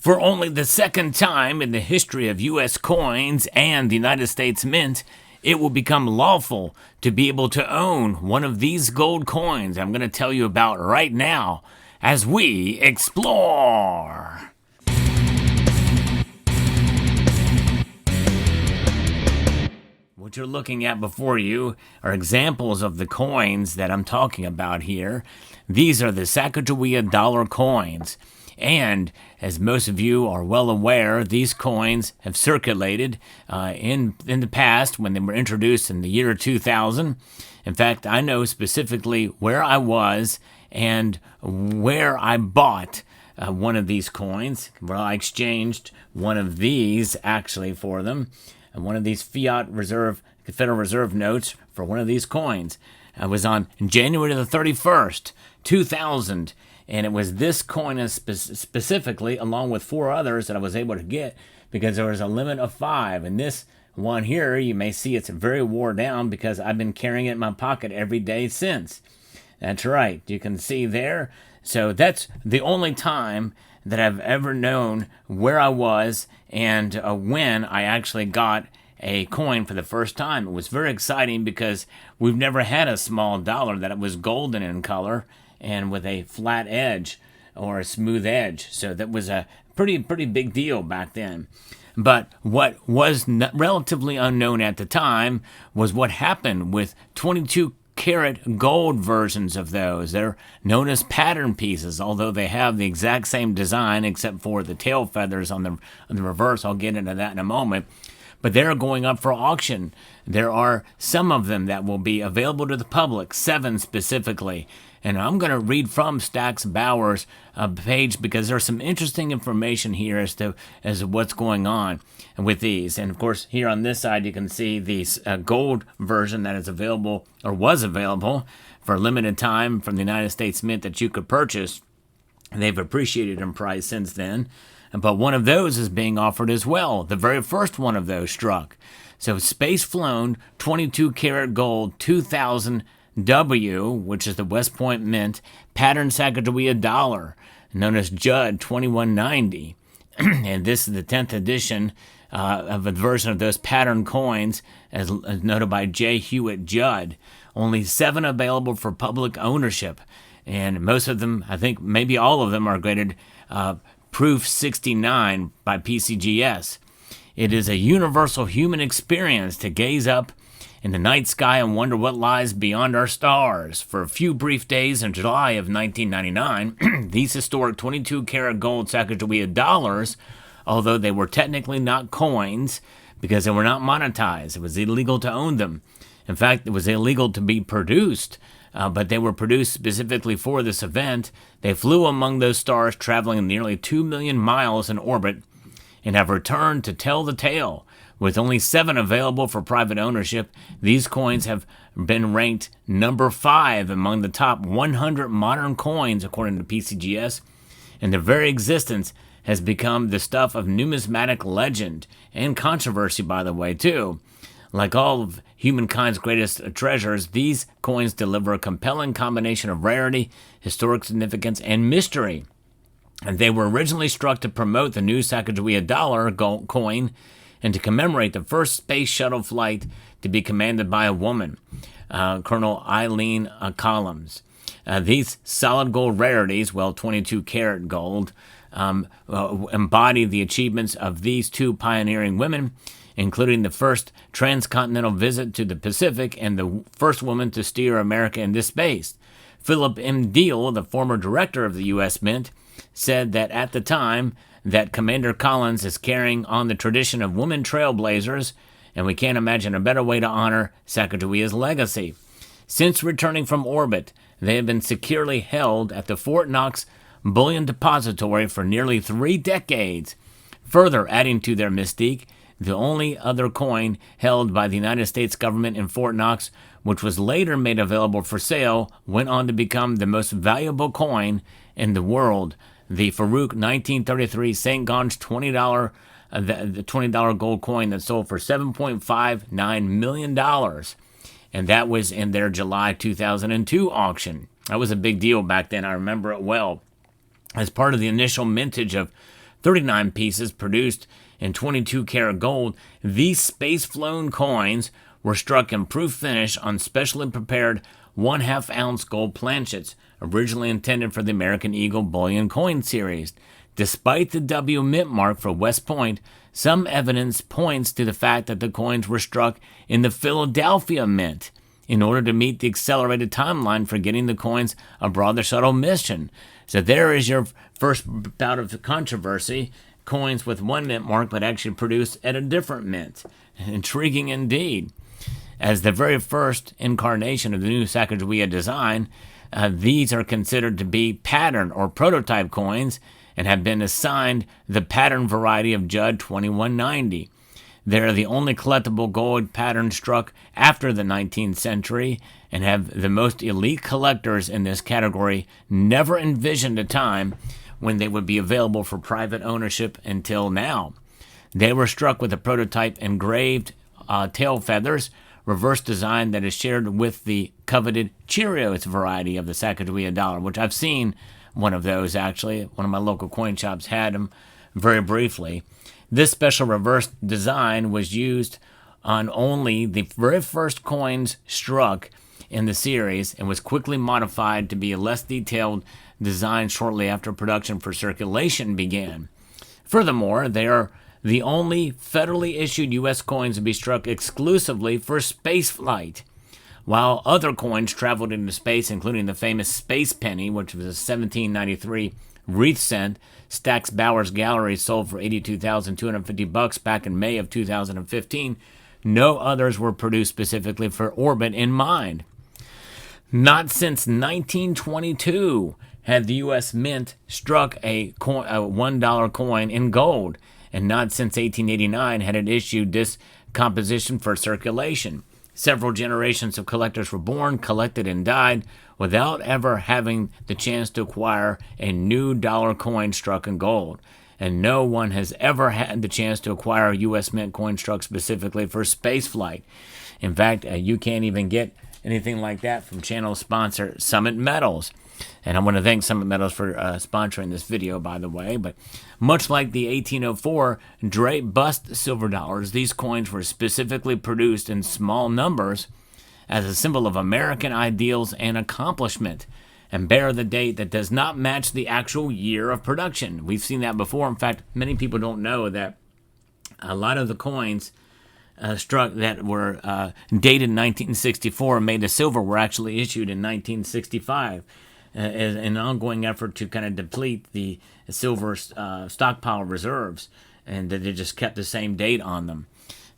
For only the second time in the history of U.S. coins and the United States Mint, it will become lawful to be able to own one of these gold coins I'm going to tell you about right now as we explore. What you're looking at before you are examples of the coins that I'm talking about here. These are the Sacagawea dollar coins. And as most of you are well aware, these coins have circulated in the past when they were introduced in the year 2000. In fact, I know specifically where I was and where I bought one of these coins. Well, I exchanged one of these actually for them. And one of these Federal Reserve notes for one of these coins. I was on January the 31st, 2000. And it was this coin specifically, along with 4 others that I was able to get because there was a limit of 5. And this one here, you may see it's very wore down because I've been carrying it in my pocket every day since. That's right. You can see there. So that's the only time that I've ever known where I was and when I actually got a coin for the first time. It was very exciting because we've never had a small dollar that was golden in color and with a flat edge or a smooth edge. So that was a pretty big deal back then. But what was relatively unknown at the time was what happened with 22 karat gold versions of those. They're known as pattern pieces, although they have the exact same design except for the tail feathers on the reverse. I'll get into that in a moment. But they're going up for auction. There are some of them that will be available to the public, 7 specifically. And I'm going to read from Stax Bauer's page because there's some interesting information here as to what's going on with these. And of course, here on this side, you can see the gold version that is available or was available for a limited time from the United States Mint that you could purchase. They've appreciated in price since then. But one of those is being offered as well. The very first one of those struck. So space flown 22 karat gold 2000 W, which is the West Point Mint, pattern Sacagawea dollar, known as Judd 2190. And this is the 10th edition of a version of those pattern coins, as noted by J. Hewitt Judd. Only 7 available for public ownership. And most of them, I think maybe all of them, are graded Proof 69 by PCGS. It is a universal human experience to gaze up in the night sky and wonder what lies beyond our stars. For a few brief days in July of 1999, these historic 22 karat gold Sacagawea dollars, although they were technically not coins because they were not monetized, it was illegal to own them. In fact, it was illegal to be produced. But they were produced specifically for this event. They flew among those stars, traveling nearly 2 million miles in orbit, and have returned to tell the tale. With only 7 available for private ownership, these coins have been ranked number 5 among the top 100 modern coins, according to PCGS, and their very existence has become the stuff of numismatic legend and controversy, by the way, too. Like all of humankind's greatest treasures, these coins deliver a compelling combination of rarity, historic significance, and mystery. And they were originally struck to promote the new Sacagawea dollar coin and to commemorate the first space shuttle flight to be commanded by a woman, Colonel Eileen Collins. These solid gold rarities, 22 karat gold, embody the achievements of these 2 pioneering women, including the first transcontinental visit to the Pacific and the first woman to steer America into space. Philip M. Deal, the former director of the U.S. Mint, said that at the time that Commander Collins is carrying on the tradition of women trailblazers, and we can't imagine a better way to honor Sacagawea's legacy. Since returning from orbit, they have been securely held at the Fort Knox Bullion Depository for nearly 3 decades. Further adding to their mystique, the only other coin held by the United States government in Fort Knox, which was later made available for sale, went on to become the most valuable coin in the world. The Farouk 1933 St. Gons $20 the $20 gold coin that sold for $7.59 million. And that was in their July 2002 auction. That was a big deal back then. I remember it well. As part of the initial mintage of 39 pieces produced in 22 karat gold. These space-flown coins were struck in proof finish on specially prepared 1/2 ounce gold planchets, originally intended for the American Eagle bullion coin series. Despite the W mint mark for West Point, some evidence points to the fact that the coins were struck in the Philadelphia Mint in order to meet the accelerated timeline for getting the coins aboard the shuttle mission. So there is your first bout of controversy. Coins with one mint mark but actually produced at a different mint. Intriguing indeed. As the very first incarnation of the new Sacagawea design, these are considered to be pattern or prototype coins and have been assigned the pattern variety of Judd 2190. They are the only collectible gold pattern struck after the 19th century and have the most elite collectors in this category never envisioned a time when they would be available for private ownership until now. They were struck with a prototype engraved tail feathers, reverse design that is shared with the coveted Cheerios variety of the Sacagawea dollar, which I've seen one of those actually. One of my local coin shops had them very briefly. This special reverse design was used on only the very first coins struck in the series and was quickly modified to be a less detailed design shortly after production for circulation began. Furthermore, they are the only federally issued U.S. coins to be struck exclusively for spaceflight. While other coins traveled into space, including the famous Space Penny, which was a 1793 wreath cent, Stax Bowers Gallery sold for $82,250 back in May of 2015, no others were produced specifically for orbit in mind. Not since 1922 had the U.S. Mint struck a $1 coin in gold, and not since 1889 had it issued this composition for circulation. Several generations of collectors were born, collected, and died without ever having the chance to acquire a new dollar coin struck in gold. And no one has ever had the chance to acquire a U.S. Mint coin struck specifically for spaceflight. In fact, you can't even get anything like that from channel sponsor Summit Metals. And I want to thank Summit Metals for sponsoring this video, by the way. But much like the 1804 Dre bust silver dollars, these coins were specifically produced in small numbers as a symbol of American ideals and accomplishment, and bear the date that does not match the actual year of production. We've seen that before. In fact, many people don't know that a lot of the coins struck that were dated in 1964 and made of silver were actually issued in 1965 as an ongoing effort to kind of deplete the silver stockpile reserves, and that they just kept the same date on them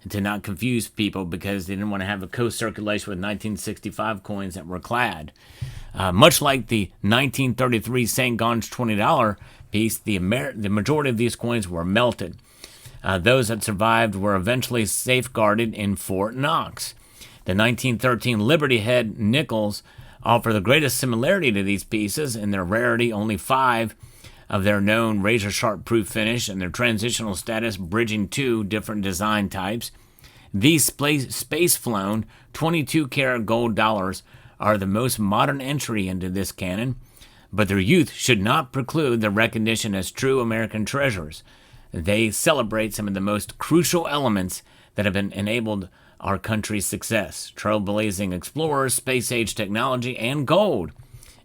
and to not confuse people because they didn't want to have a co-circulation with 1965 coins that were clad. Much like the 1933 St. Gaun's $20 piece, the majority of these coins were melted. Those that survived were eventually safeguarded in Fort Knox. The 1913 Liberty Head nickels offer the greatest similarity to these pieces in their rarity, only 5 of their known razor-sharp proof finish and their transitional status bridging 2 different design types. These space-flown 22-karat gold dollars are the most modern entry into this canon, but their youth should not preclude their recognition as true American treasures. They celebrate some of the most crucial elements that have enabled our country's success: trailblazing explorers, space-age technology, and gold.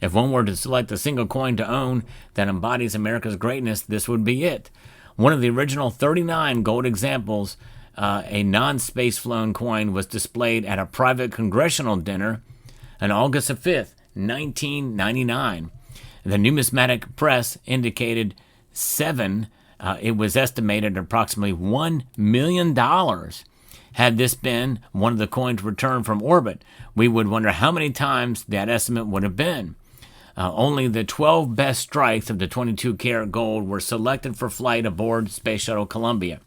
If one were to select a single coin to own that embodies America's greatness, this would be it. One of the original 39 gold examples, a non-space-flown coin, was displayed at a private congressional dinner on August 5th, 1999. The numismatic press indicated it was estimated at approximately $1 million. Had this been one of the coins returned from orbit, we would wonder how many times that estimate would have been. Only the 12 best strikes of the 22-karat gold were selected for flight aboard Space Shuttle Columbia,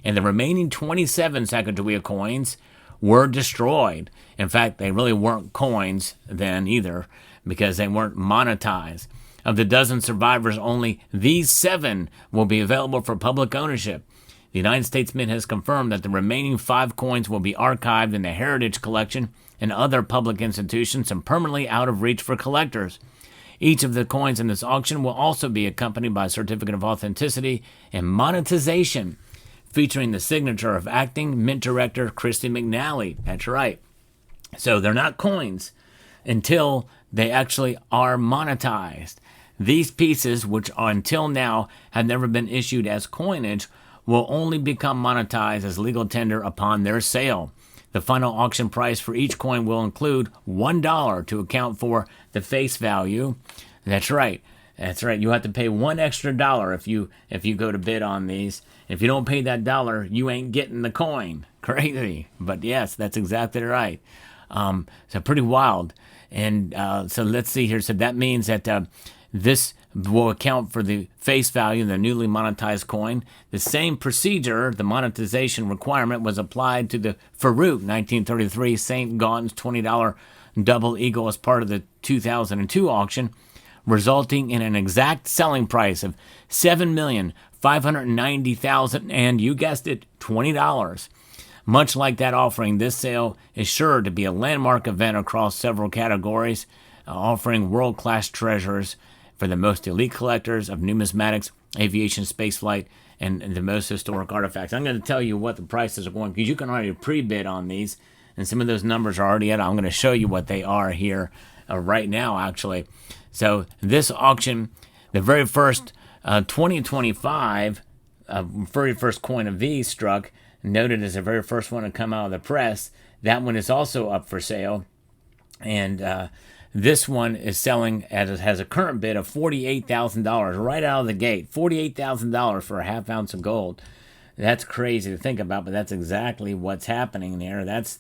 and the remaining 27 Sacagawea coins were destroyed. In fact, they really weren't coins then either, because they weren't monetized. Of the dozen survivors, only these 7 will be available for public ownership. The United States Mint has confirmed that the remaining 5 coins will be archived in the Heritage Collection and other public institutions and permanently out of reach for collectors. Each of the coins in this auction will also be accompanied by a certificate of authenticity and monetization, featuring the signature of acting Mint Director Christy McNally. That's right. So they're not coins until they actually are monetized. These pieces, which until now have never been issued as coinage, will only become monetized as legal tender upon their sale. The final auction price for each coin will include $1 to account for the face value. That's right. That's right. You have to pay $1 extra if you go to bid on these. If you don't pay that $1, you ain't getting the coin. Crazy. But yes, that's exactly right. So pretty wild. And so let's see here. So that means that this will account for the face value of the newly monetized coin. The same procedure, the monetization requirement, was applied to the Farouk 1933 St. Gaudens $20 double eagle as part of the 2002 auction, resulting in an exact selling price of $7,590,000 and, you guessed it, $20. Much like that offering, this sale is sure to be a landmark event across several categories, offering world-class treasures for the most elite collectors of numismatics, aviation, spaceflight, and the most historic artifacts. I'm going to tell you what the prices are going, because you can already pre-bid on these, and some of those numbers are already out. I'm going to show you what they are here right now, actually. So this auction, the very first 2025, very first coin of these struck, noted as the very first one to come out of the press. That one is also up for sale. And this one is selling has a current bid of $48,000 right out of the gate. $48,000 for a half ounce of gold. That's crazy to think about, but that's exactly what's happening there. That's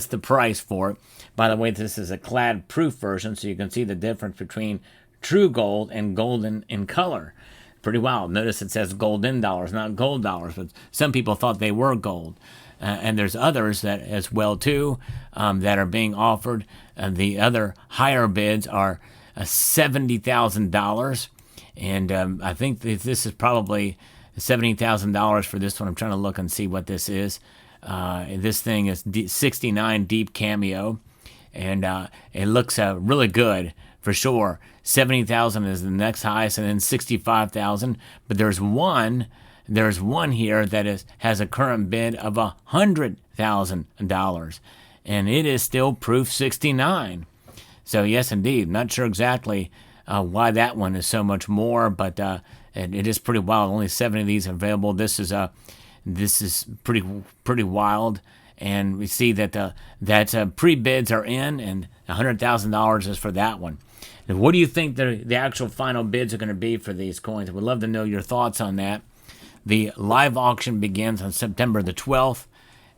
the price for it. By the way, this is a clad proof version, so you can see the difference between true gold and golden in color. Pretty wild. Notice it says golden dollars, not gold dollars, but some people thought they were gold. And there's others that as well too that are being offered. The other higher bids are $70,000, and I think this is probably $70,000 for this one. I'm trying to look and see what this is. This thing is 69 deep cameo, and it looks really good for sure. 70,000 is the next highest, and then 65,000. But there's one here that has a current bid of $100,000, and it is still proof 69. So yes, indeed, not sure exactly why that one is so much more, but it is pretty wild. Only 70 of these are available. This is pretty wild, and we see that pre-bids are in, and $100,000 is for that one. And what do you think the actual final bids are going to be for these coins? We'd love to know your thoughts on that. The live auction begins on September the 12th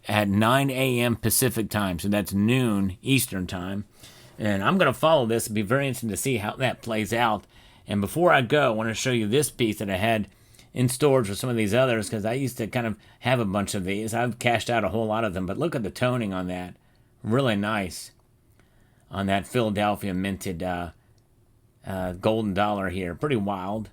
at 9 a.m. Pacific time, so that's noon Eastern time. And I'm going to follow this. It'll be very interesting to see how that plays out. And before I go, I want to show you this piece that I had in storage with some of these others, because I used to kind of have a bunch of these. I've cashed out a whole lot of them, but look at the toning on that. Really nice on that Philadelphia minted golden dollar here. Pretty wild.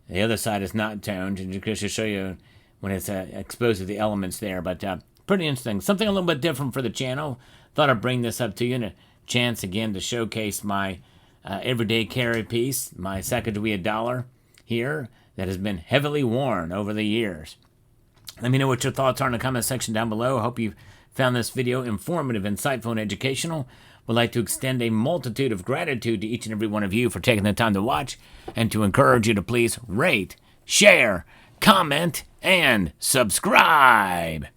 The other side is not toned, and just to show you when it's exposed to the elements there. But pretty interesting. Something a little bit different for the channel. Thought I'd bring this up to you, and a chance again to showcase my everyday carry piece, my Sacagawea dollar here that has been heavily worn over the years. Let me know what your thoughts are in the comment section down below. I hope you found this video informative, insightful, and educational. Would like to extend a multitude of gratitude to each and every one of you for taking the time to watch, and to encourage you to please rate, share, comment, and subscribe.